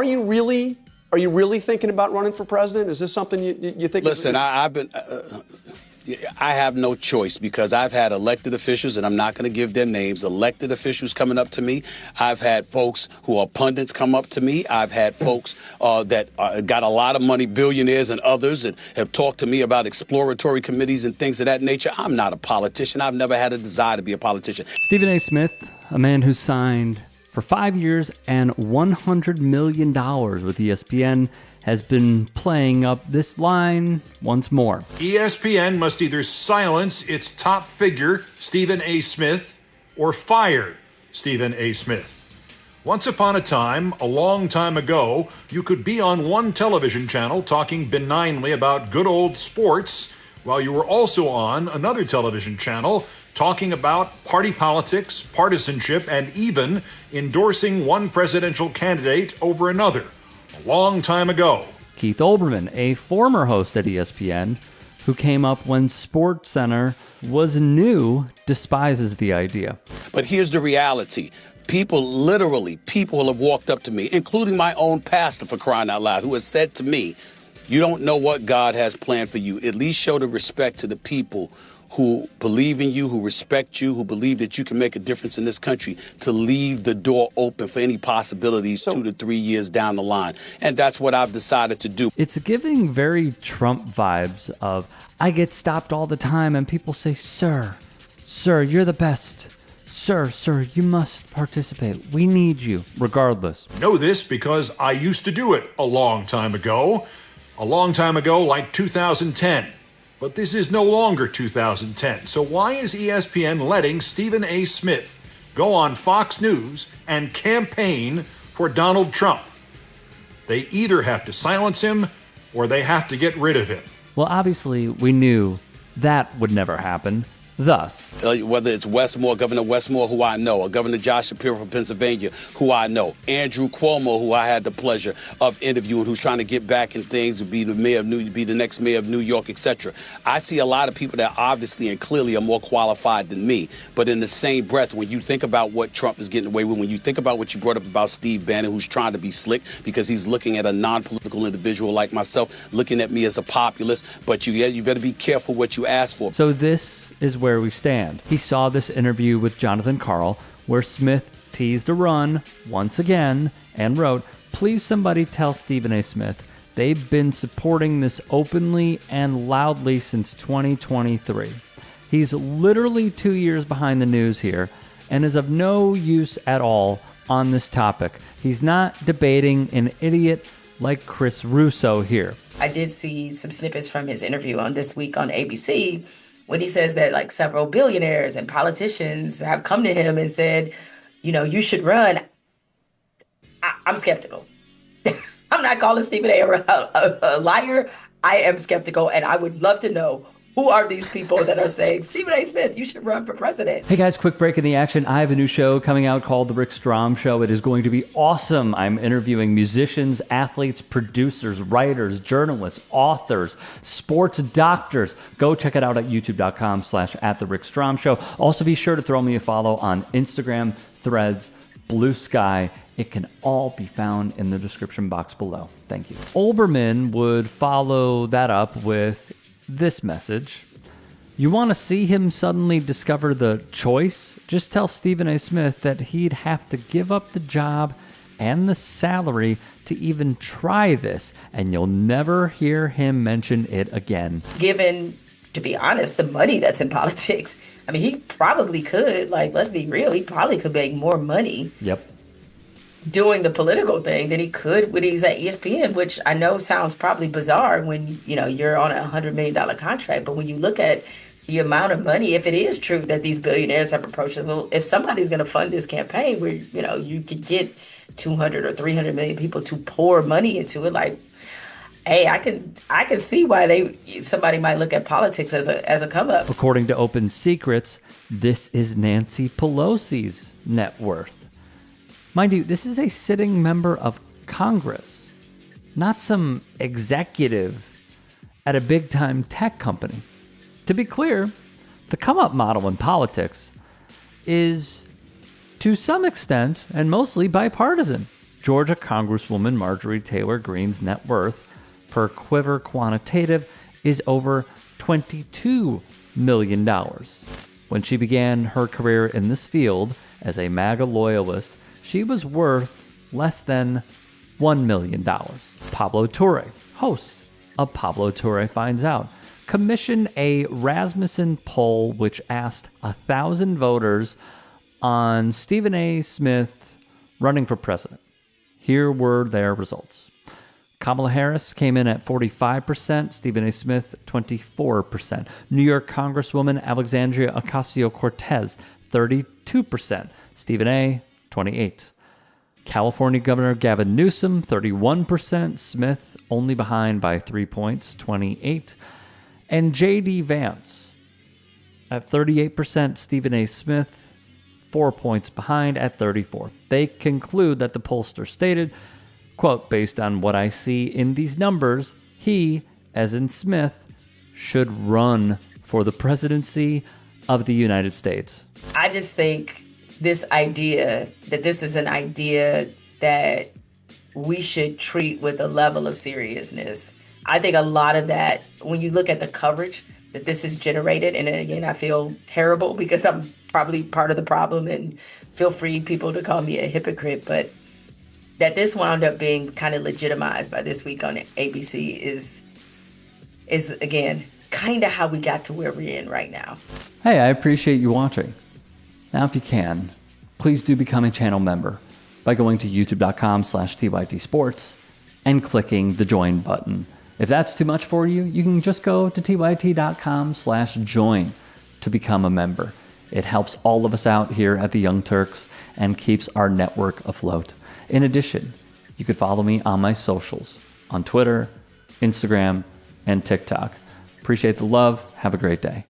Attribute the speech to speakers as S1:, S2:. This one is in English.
S1: Are you really thinking about running for president? Is this something you think?
S2: Listen, I have no choice because I've had elected officials, and I'm not going to give their names, elected officials coming up to me. I've had folks who are pundits come up to me. I've had folks that got a lot of money, billionaires and others, that have talked to me about exploratory committees and things of that nature. I'm not a politician. I've never had a desire to be a politician.
S3: Stephen A. Smith, a man who signed for 5 years and $100 million with ESPN, has been playing up this line once more.
S4: ESPN must either silence its top figure, Stephen A. Smith, or fire Stephen A. Smith. Once upon a time, a long time ago, you could be on one television channel talking benignly about good old sports, while you were also on another television channel talking about party politics, partisanship, and even endorsing one presidential candidate over another. A long time ago.
S3: Keith Olbermann, a former host at ESPN, who came up when SportsCenter was new, despises the idea.
S2: But here's the reality. People have walked up to me, including my own pastor, for crying out loud, who has said to me, you don't know what God has planned for you. At least show the respect to the people who believe in you, who respect you, who believe that you can make a difference in this country, to leave the door open for any possibilities 2 to 3 years down the line. And that's what I've decided to do.
S3: It's giving very Trump vibes of, I get stopped all the time and people say, sir, you're the best. Sir, you must participate. We need you, regardless.
S4: Know this because I used to do it a long time ago. A long time ago, like 2010. But this is no longer 2010. So why is ESPN letting Stephen A. Smith go on Fox News and campaign for Donald Trump? They either have to silence him or they have to get rid of him.
S3: Well, obviously, we knew that would never happen. Thus,
S2: whether it's Westmore, Governor Westmore, who I know, or Governor Josh Shapiro from Pennsylvania, who I know, Andrew Cuomo, who I had the pleasure of interviewing, who's trying to get back in things, to be the next mayor of New York, etc. I see a lot of people that obviously and clearly are more qualified than me. But in the same breath, when you think about what Trump is getting away with, when you think about what you brought up about Steve Bannon, who's trying to be slick because he's looking at a non-political individual like myself, looking at me as a populist, but you better be careful what you ask for.
S3: So this is where we stand. He saw this interview with Jonathan Karl where Smith teased a run once again and wrote, please somebody tell Stephen A. Smith they've been supporting this openly and loudly since 2023. He's literally 2 years behind the news here and is of no use at all on this topic. He's not debating an idiot like Chris Russo here.
S5: I did see some snippets from his interview on This Week on ABC when he says that like several billionaires and politicians have come to him and said, you should run. I'm skeptical. I'm not calling Stephen A. liar. I am skeptical, and I would love to know who are these people that are saying, Stephen A. Smith, you should run for president?
S3: Hey guys, quick break in the action. I have a new show coming out called The Rick Strom Show. It is going to be awesome. I'm interviewing musicians, athletes, producers, writers, journalists, authors, sports doctors. Go check it out at youtube.com/@TheRickStrom Show. Also be sure to throw me a follow on Instagram, Threads, Blue Sky. It can all be found in the description box below. Thank you. Olbermann would follow that up with this message. You want to see him suddenly discover the choice? Just tell Stephen A. Smith that he'd have to give up the job and the salary to even try this, and you'll never hear him mention it again.
S5: Given, to be honest, the money that's in politics, I mean, he probably could, let's be real, he probably could make more money.
S3: Yep.
S5: Doing the political thing than he could when he's at ESPN, which I know sounds probably bizarre when, you're on a $100 million contract. But when you look at the amount of money, if it is true that these billionaires have approached him, well, if somebody's going to fund this campaign where, you could get 200 or 300 million people to pour money into it, hey, I can see why somebody might look at politics as a come up.
S3: According to Open Secrets, this is Nancy Pelosi's net worth. Mind you, this is a sitting member of Congress, not some executive at a big-time tech company. To be clear, the come-up model in politics is, to some extent, and mostly bipartisan. Georgia Congresswoman Marjorie Taylor Greene's net worth per Quiver Quantitative is over $22 million. When she began her career in this field as a MAGA loyalist, she was worth less than $1 million. Pablo Torre, host of Pablo Torre Finds Out, commissioned a Rasmussen poll which asked 1,000 voters on Stephen A. Smith running for president. Here were their results. Kamala Harris came in at 45%, Stephen A. Smith 24%. New York Congresswoman Alexandria Ocasio-Cortez 32%, Stephen A. 28%. California Governor Gavin Newsom 31%, Smith only behind by 3 points, 28%. And J.D. Vance at 38%, Stephen A. Smith 4 points behind at 34%. They conclude that the pollster stated, quote, based on what I see in these numbers, he, as in Smith, should run for the presidency of the United States.
S5: I just think this idea that this is an idea that we should treat with a level of seriousness. I think a lot of that, when you look at the coverage that this has generated, and again, I feel terrible because I'm probably part of the problem, and feel free people to call me a hypocrite, but that this wound up being kind of legitimized by This Week on ABC is again, kind of how we got to where we're in right now.
S3: Hey, I appreciate you watching. Now, if you can, please do become a channel member by going to youtube.com/TYTsports and clicking the join button. If that's too much for you, you can just go to tyt.com/join to become a member. It helps all of us out here at the Young Turks and keeps our network afloat. In addition, you could follow me on my socials on Twitter, Instagram, and TikTok. Appreciate the love. Have a great day.